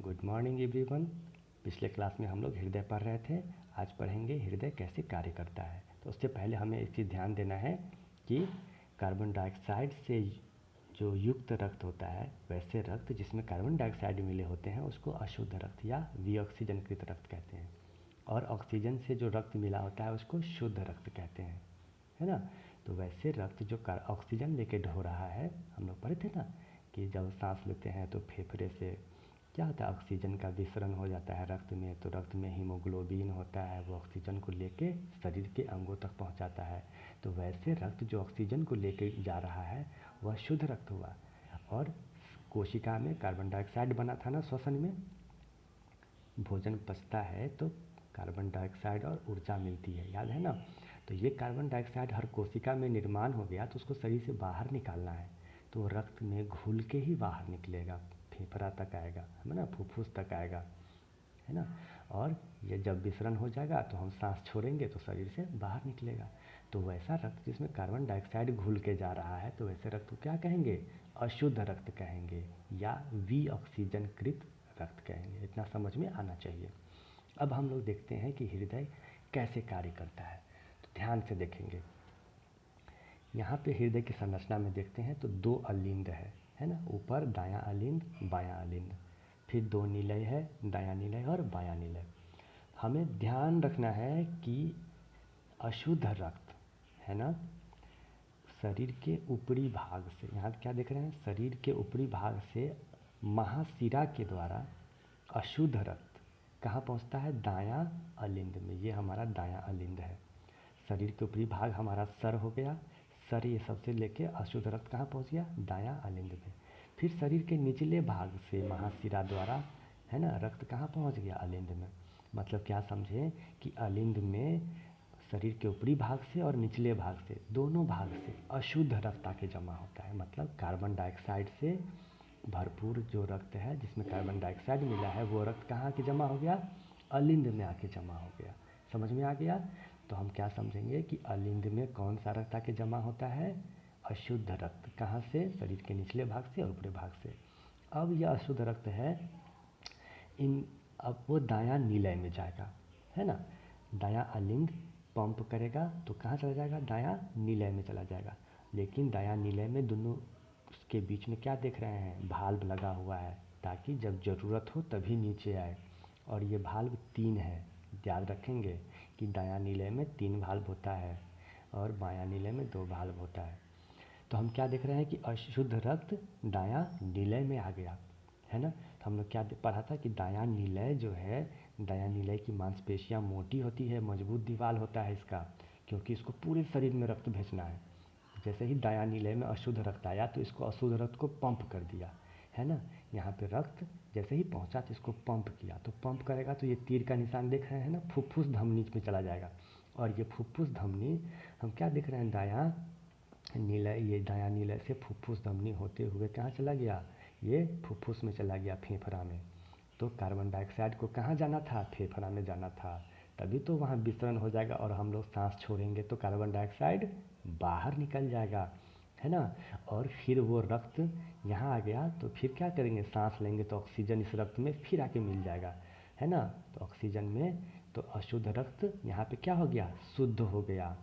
Good morning everyone. पिछले class में हम लोग हृदय पढ़ रहे थे। आज पढ़ेंगे हृदय कैसे कार्य करता है। तो उससे पहले हमें एक चीज़ ध्यान देना है कि कार्बन डाइऑक्साइड से जो युक्त रक्त होता है, वैसे रक्त जिसमें कार्बन डाइऑक्साइड मिले होते हैं उसको अशुद्ध रक्त या विऑक्सीजनकृत रक्त कहते हैं, और ऑक्सीजन से जो रक्त मिला होता है उसको शुद्ध रक्त कहते हैं, है ना। तो वैसे रक्त जो ऑक्सीजन लेके ढो रहा है, हम लोग पढ़े थे ना कि जब सांस लेते हैं तो फेफड़े से क्या होता है, ऑक्सीजन का विसरण हो जाता है रक्त में, तो रक्त में हीमोग्लोबिन होता है, वो ऑक्सीजन को लेके शरीर के अंगों तक पहुंचाता है। तो वैसे रक्त जो ऑक्सीजन को लेके जा रहा है वह शुद्ध रक्त हुआ। और कोशिका में कार्बन डाइऑक्साइड बना था ना, श्वसन में भोजन पचता है तो कार्बन डाइऑक्साइड और ऊर्जा मिलती है, याद है ना। तो ये कार्बन डाइऑक्साइड हर कोशिका में निर्माण हो गया तो उसको शरीर से बाहर निकालना है, तो रक्त में घुल के ही बाहर निकलेगा, फेफड़ा तक आएगा, है ना, फुफ्फुस तक आएगा, है ना। और ये जब विसरण हो जाएगा तो हम सांस छोड़ेंगे तो शरीर से बाहर निकलेगा। तो वैसा रक्त जिसमें कार्बन डाइऑक्साइड घुल के जा रहा है, तो वैसे रक्त को क्या कहेंगे, अशुद्ध रक्त कहेंगे या विऑक्सीजनकृत रक्त कहेंगे। इतना समझ में आना चाहिए। अब हम लोग देखते हैं कि हृदय कैसे कार्य करता है। तो ध्यान से देखेंगे, यहाँ पे हृदय की संरचना में देखते हैं तो दो अलिंद है ना, ऊपर दायां अलिंद बायां अलिंद, फिर दो निलय है, दायां निलय और बायां निलय। हमें ध्यान रखना है कि अशुद्ध रक्त, है ना, शरीर के ऊपरी भाग से, यहाँ क्या देख रहे हैं, शरीर के ऊपरी भाग से महाशिरा के द्वारा अशुद्ध रक्त कहाँ पहुँचता है, दायां अलिंद में। ये हमारा दायां अलिंद है। शरीर के ऊपरी भाग हमारा सर हो गया, सर ये सबसे लेके अशुद्ध रक्त कहाँ पहुँच गया, दायां अलिंद में। फिर शरीर के निचले भाग से महाशिरा द्वारा, है ना, रक्त कहाँ पहुँच गया, अलिंद में। मतलब क्या समझे कि अलिंद में शरीर के ऊपरी भाग से और निचले भाग से, दोनों भाग से अशुद्ध रक्त आके जमा होता है। मतलब कार्बन डाइऑक्साइड से भरपूर जो रक्त है जिसमें कार्बन डाइऑक्साइड मिला है, वो रक्त कहाँ आके जमा हो गया, अलिंद में आके जमा हो गया। समझ में आ गया। तो हम क्या समझेंगे कि अलिंद में कौन सा रक्त आके जमा होता है, अशुद्ध रक्त। कहाँ से, शरीर के निचले भाग से और ऊपरी भाग से। अब यह अशुद्ध रक्त है, अब वो दायां निलय में जाएगा, है ना। दायां अलिंद पंप करेगा तो कहाँ चला जाएगा, दायां निलय में चला जाएगा। लेकिन दायां निलय में दोनों उसके बीच में क्या देख रहे हैं, भाल्व लगा हुआ है, ताकि जब ज़रूरत हो तभी नीचे आए। और ये भाल्व 3 है, याद रखेंगे कि दायां निलय में 3 भाल्व होता है और बायां निलय में 2 भाल्व होता है। तो हम क्या देख रहे हैं कि अशुद्ध रक्त दायां निलय में आ गया, है ना। तो हम लोग क्या पढ़ा था कि दायां निलय जो है, दायां निलय की मांसपेशियां मोटी होती है, मजबूत दीवार होता है इसका, क्योंकि इसको पूरे शरीर में रक्त भेजना है। जैसे ही दायां निलय में अशुद्ध रक्त आया तो इसको अशुद्ध रक्त को पंप कर दिया, है ना। यहाँ पे रक्त जैसे ही पहुँचा तो इसको पंप किया, तो पंप करेगा तो ये तीर का निशान देख रहे हैं ना, फुफ्फुस धमनी में चला जाएगा। और ये फुफ्फुस धमनी हम क्या देख रहे हैं, दायां निलय, ये दायां निलय से फुफ्फुस धमनी होते हुए कहाँ चला गया, ये फुफ्फुस में चला गया, फेफड़ा में। तो कार्बन डाइऑक्साइड को कहाँ जाना था, फेफड़ा में जाना था, तभी तो वहाँ विसरण हो जाएगा और हम लोग सांस छोड़ेंगे तो कार्बन डाइऑक्साइड बाहर निकल जाएगा, है ना। और फिर वो रक्त यहाँ आ गया तो फिर क्या करेंगे, सांस लेंगे तो ऑक्सीजन इस रक्त में फिर आके मिल जाएगा, है ना। तो ऑक्सीजन में तो अशुद्ध रक्त यहाँ पे क्या हो गया, शुद्ध हो गया।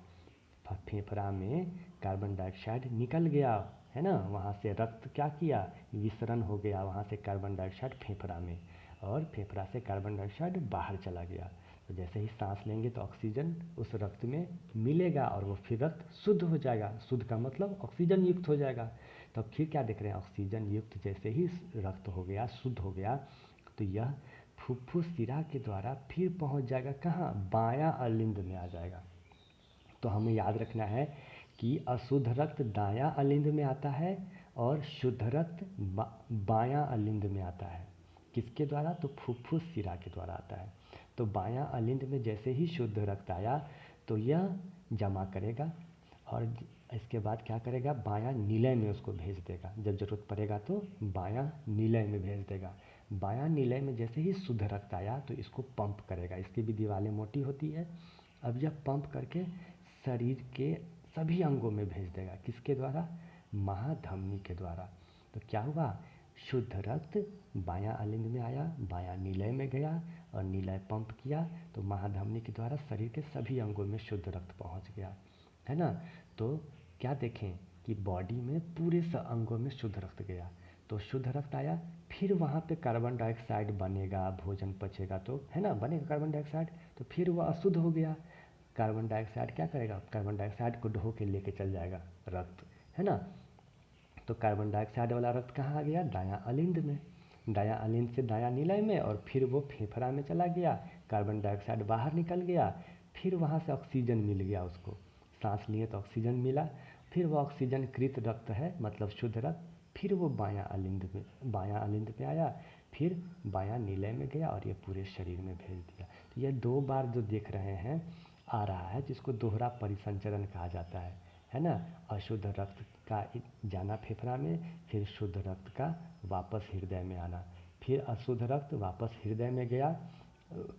फेफड़ा में कार्बन डाइऑक्साइड निकल गया, है ना, वहाँ से रक्त क्या किया, विसरण हो गया वहाँ से कार्बन डाइऑक्साइड फेफड़ा में, और फेफड़ा से कार्बन डाइऑक्साइड बाहर चला गया। तो जैसे ही सांस लेंगे तो ऑक्सीजन उस रक्त में मिलेगा और वो फिर रक्त शुद्ध हो जाएगा। शुद्ध का मतलब ऑक्सीजन युक्त हो जाएगा। तो फिर क्या देख रहे हैं, ऑक्सीजन युक्त जैसे ही रक्त हो गया, शुद्ध हो गया, तो यह फुफ्फुस शिरा के द्वारा फिर पहुंच जाएगा कहाँ, बायां अलिंद में आ जाएगा। तो हमें याद रखना है कि अशुद्ध रक्त दायां अलिंद में आता है और शुद्ध रक्त बायां अलिंद में आता है। किसके द्वारा, तो फुफ्फुस शिरा के द्वारा आता है। तो बायां अलिंद में जैसे ही शुद्ध रक्त आया तो यह जमा करेगा और इसके बाद क्या करेगा, बायां निलय में उसको भेज देगा। जब ज़रूरत पड़ेगा तो बायां निलय में भेज देगा। बायां निलय में जैसे ही शुद्ध रक्त आया तो इसको पंप करेगा, इसकी भी दीवारें मोटी होती है। अब यह पंप करके शरीर के सभी अंगों में भेज देगा, किसके द्वारा, महाधमनी के द्वारा। तो क्या हुआ, शुद्ध रक्त बायां अलिंद में आया, बायां नीलय में गया और नीलय पंप किया तो महाधमनी के द्वारा शरीर के सभी अंगों में शुद्ध रक्त पहुंच गया, है ना। तो क्या देखें कि बॉडी में पूरे अंगों में शुद्ध रक्त गया, तो शुद्ध रक्त आया, फिर वहाँ पे कार्बन डाइऑक्साइड बनेगा, भोजन पचेगा तो, है ना, बनेगा कार्बन डाइऑक्साइड, तो फिर वह अशुद्ध हो गया। कार्बन डाइऑक्साइड क्या करेगा, कार्बन डाइऑक्साइड को ढो के लेके चल जाएगा रक्त, है ना। तो कार्बन डाइऑक्साइड वाला रक्त कहाँ आ गया, दायां अलिंद में, दायां अलिंद से दायां नीलय में, और फिर वो फेफड़ा में चला गया, कार्बन डाइऑक्साइड बाहर निकल गया, फिर वहाँ से ऑक्सीजन मिल गया उसको, सांस लिए तो ऑक्सीजन मिला, फिर वो ऑक्सीजन कृत रक्त है मतलब शुद्ध रक्त, फिर वो बायां अलिंद पे आया, फिर बायां नीलय में गया और ये पूरे शरीर में भेज दिया। तो ये 2 बार जो देख रहे हैं आ रहा है, जिसको दोहरा परिसंचरण कहा जाता है ना। अशुद्ध रक्त का जाना फेफड़ा में, फिर शुद्ध रक्त का वापस हृदय में आना, फिर अशुद्ध रक्त वापस हृदय में गया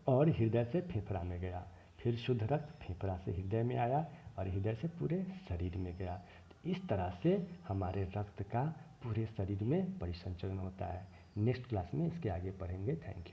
और हृदय से फेफड़ा में गया, फिर शुद्ध रक्त फेफड़ा से हृदय में आया और हृदय से पूरे शरीर में गया। तो इस तरह से हमारे रक्त का पूरे शरीर में परिसंचरण होता है। नेक्स्ट क्लास में इसके आगे पढ़ेंगे। Thank you.